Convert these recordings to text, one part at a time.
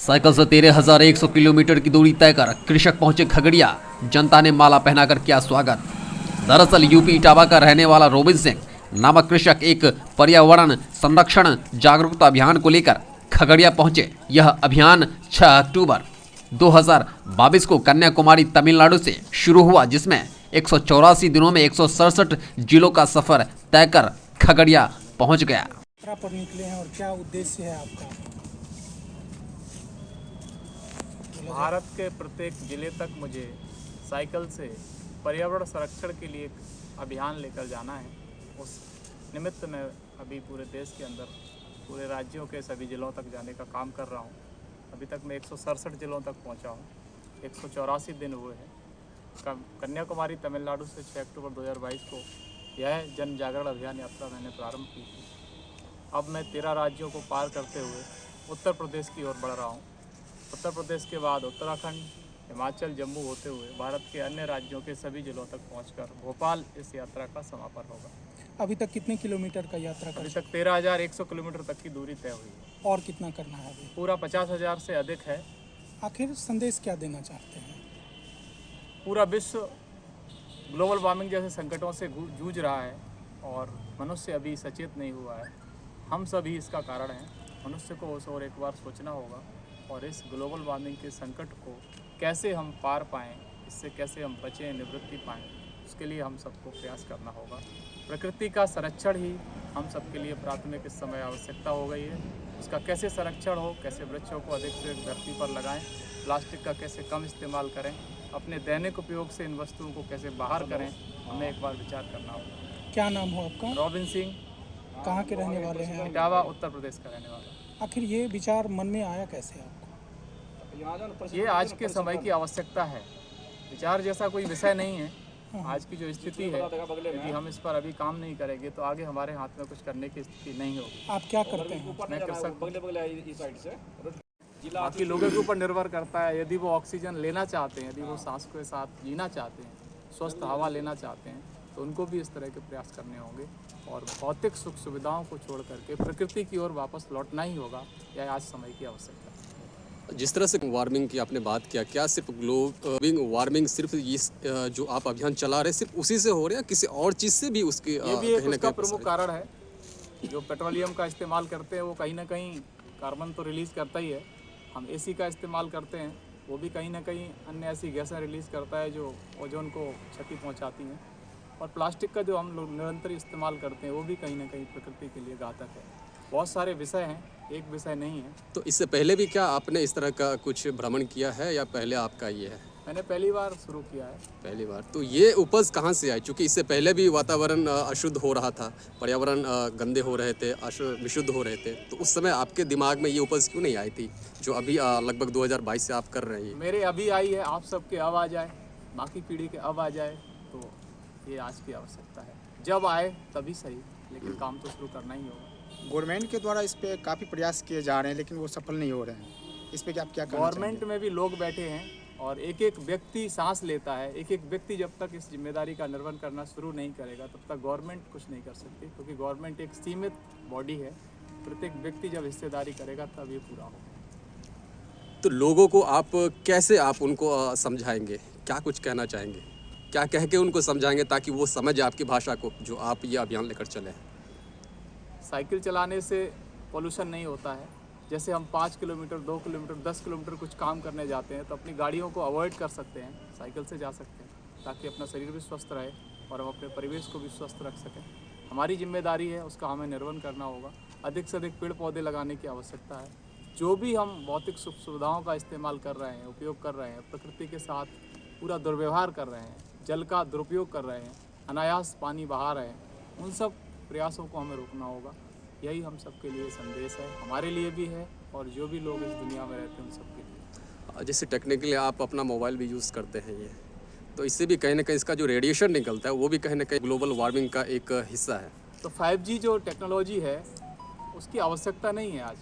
Cycle से 13,100 kilometre की दूरी तय कर कृषक पहुंचे खगड़िया। जनता ने माला पहनाकर किया स्वागत। दरअसल यूपी इटावा का रहने वाला रोबिन सिंह नामक कृषक एक पर्यावरण संरक्षण जागरूकता अभियान को लेकर खगड़िया पहुंचे। यह अभियान 6 अक्टूबर 2022 को कन्याकुमारी तमिलनाडु से शुरू हुआ, जिसमें 184 दिनों में 167 जिलों का सफर तय कर खगड़िया पहुंच गया। पर निकले हैं और क्या उद्देश्य है आपका? भारत के प्रत्येक जिले तक मुझे साइकिल से पर्यावरण संरक्षण के लिए एक अभियान लेकर जाना है। उस निमित्त मैं अभी पूरे देश के अंदर पूरे राज्यों के सभी जिलों तक जाने का काम कर रहा हूँ। अभी तक मैं 167 जिलों तक पहुँचा हूँ। 184 दिन हुए हैं। कन्याकुमारी तमिलनाडु से 6 अक्टूबर 2022 को यह जन जागरण अभियान यात्रा मैंने प्रारंभ की थी। अब मैं 13 राज्यों को पार करते हुए उत्तर प्रदेश की ओर बढ़ रहा हूँ। उत्तर प्रदेश के बाद उत्तराखंड, हिमाचल, जम्मू होते हुए भारत के अन्य राज्यों के सभी जिलों तक पहुंचकर भोपाल इस यात्रा का समापन होगा। अभी तक कितने किलोमीटर का यात्रा अभी कर? तक 13,100 किलोमीटर तक की दूरी तय हुई है। और कितना करना है अभी? पूरा 50,000 से अधिक है। आखिर संदेश क्या देना चाहते हैं? पूरा विश्व ग्लोबल वार्मिंग जैसे संकटों से जूझ रहा है और मनुष्य अभी सचेत नहीं हुआ है। हम सभी इसका कारण हैं। मनुष्य को उस और एक बार सोचना होगा और इस ग्लोबल वार्मिंग के संकट को कैसे हम पार पाएँ, इससे कैसे हम बचें, निवृत्ति पाएँ, उसके लिए हम सबको प्रयास करना होगा। प्रकृति का संरक्षण ही हम सबके लिए प्राथमिक इस समय आवश्यकता हो गई है। उसका कैसे संरक्षण हो, कैसे वृक्षों को अधिक से अधिक धरती पर लगाएं, प्लास्टिक का कैसे कम इस्तेमाल करें, अपने दैनिक उपयोग से इन वस्तुओं को कैसे बाहर करें, हमें एक बार विचार करना होगा। क्या नाम हो आपका? रोबिन सिंह। कहाँ के रहने वाले हैं? इटावा, उत्तर प्रदेश का रहने वाला। आखिर ये विचार मन में आया कैसे आपको? ये आज के समय की आवश्यकता है। विचार जैसा कोई विषय नहीं है। आज की जो स्थिति है, यदि हम इस पर अभी काम नहीं करेंगे तो आगे हमारे हाथ में कुछ करने की स्थिति नहीं होगी। आप क्या करते हैं? मैं कृषक। बाकी लोगों के ऊपर निर्भर करता है। यदि वो ऑक्सीजन लेना चाहते हैं, यदि वो सांस के साथ जीना चाहते हैं, स्वस्थ हवा लेना चाहते हैं, तो उनको भी इस तरह के प्रयास करने होंगे और भौतिक सुख सुविधाओं को छोड़ करके प्रकृति की ओर वापस लौटना ही होगा। यह आज समय की आवश्यकता है। जिस तरह से वार्मिंग की आपने बात किया, क्या सिर्फ ग्लोबल वार्मिंग सिर्फ इस जो आप अभियान चला रहे सिर्फ उसी से हो रहा है, किसी और चीज़ से भी उसकी ये भी एक उसका प्रमुख कारण है। जो पेट्रोलियम का इस्तेमाल करते हैं वो कहीं ना कहीं कार्बन तो रिलीज़ करता ही है। हम एसी का इस्तेमाल करते हैं, वो भी कहीं ना कहीं अन्य ऐसी गैसें रिलीज़ करता है जो ओजोन को क्षति पहुँचाती हैं। और प्लास्टिक का जो हम लोग निरंतर इस्तेमाल करते हैं वो भी कहीं ना कहीं प्रकृति के लिए घातक है। बहुत सारे विषय हैं, एक विषय नहीं है। तो इससे पहले भी क्या आपने इस तरह का कुछ भ्रमण किया है या पहले आपका ये है? मैंने पहली बार शुरू किया है। पहली बार। तो ये उपज कहाँ से आई? क्योंकि इससे पहले भी वातावरण अशुद्ध हो रहा था, पर्यावरण गंदे हो रहे थे, विशुद्ध हो रहे थे, तो उस समय आपके दिमाग में ये उपज क्यों नहीं आई थी जो अभी लगभग 2022 से आप कर रहे हैं? मेरे अभी आई है, आप सबके अब आ जाए, बाकी पीढ़ी के अब आ जाए, तो ये आज की आवश्यकता है। जब आए तभी सही, लेकिन काम तो शुरू करना ही होगा। गवर्नमेंट के द्वारा इस पे काफ़ी प्रयास किए जा रहे हैं लेकिन वो सफल नहीं हो रहे हैं। इस पे क्या आप क्या कहना चाहेंगे? गवर्नमेंट में भी लोग बैठे हैं और एक एक व्यक्ति सांस लेता है। एक एक व्यक्ति जब तक इस जिम्मेदारी का निर्वहन करना शुरू नहीं करेगा तब तक गवर्नमेंट कुछ नहीं कर सकती, क्योंकि गवर्नमेंट एक सीमित बॉडी है। प्रत्येक व्यक्ति जब हिस्सेदारी करेगा तब ये पूरा होगा। तो लोगों को आप कैसे उनको समझाएंगे, क्या कुछ कहना चाहेंगे, क्या कह के उनको समझाएंगे ताकि वो समझ आपकी भाषा को जो आप ये अभियान लेकर चले हैं? साइकिल चलाने से पोल्यूशन नहीं होता है। जैसे हम 5 किलोमीटर, 2 किलोमीटर, 10 किलोमीटर कुछ काम करने जाते हैं तो अपनी गाड़ियों को अवॉइड कर सकते हैं, साइकिल से जा सकते हैं, ताकि अपना शरीर भी स्वस्थ रहे और हम अपने परिवेश को भी स्वस्थ रख सकें। हमारी जिम्मेदारी है, उसका हमें निर्वहन करना होगा। अधिक से अधिक पेड़ पौधे लगाने की आवश्यकता है। जो भी हम भौतिक सुख सुविधाओं का इस्तेमाल कर रहे हैं, उपयोग कर रहे हैं, प्रकृति के साथ पूरा दुर्व्यवहार कर रहे हैं, जल का दुरुपयोग कर रहे हैं, अनायास पानी बहा रहे हैं, उन सब प्रयासों को हमें रोकना होगा। यही हम सबके लिए संदेश है, हमारे लिए भी है और जो भी लोग इस दुनिया में रहते हैं उन सबके लिए। जैसे टेक्निकली आप अपना मोबाइल भी यूज़ करते हैं ये, तो इससे भी कहीं ना कहीं इसका जो रेडिएशन निकलता है वो भी कहीं ना कहीं ग्लोबल वार्मिंग का एक हिस्सा है। तो 5G जो टेक्नोलॉजी है उसकी आवश्यकता नहीं है आज,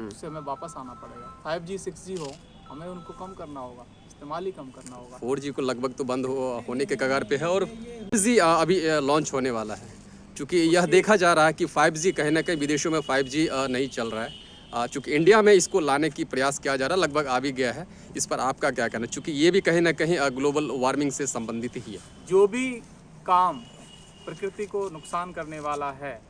उससे हमें वापस आना पड़ेगा। 5G 6G हो, हमें उनको कम करना होगा, इस्तेमाल ही कम करना होगा। 4G को लगभग तो बंद होने के कगार पे है और 5G अभी लॉन्च होने वाला है। चूँकि यह देखा जा रहा है कि 5G कहीं ना कहीं विदेशों में 5G नहीं चल रहा है, चूँकि इंडिया में इसको लाने की प्रयास किया जा रहा है, लगभग आ भी गया है। इस पर आपका क्या कहना है, चूँकि ये भी कहीं ना कहीं ग्लोबल वार्मिंग से संबंधित ही है। जो भी काम प्रकृति को नुकसान करने वाला है,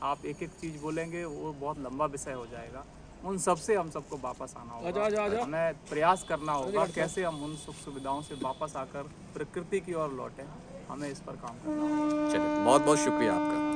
आप एक एक चीज़ बोलेंगे वो बहुत लंबा विषय हो जाएगा। उन सब से हम सबको वापस आना होगा। हमें प्रयास करना होगा कैसे हम उन सुख सुविधाओं से वापस आकर प्रकृति की ओर लौटें। हमें इस पर काम करना होगा। चलिए, बहुत बहुत शुक्रिया आपका।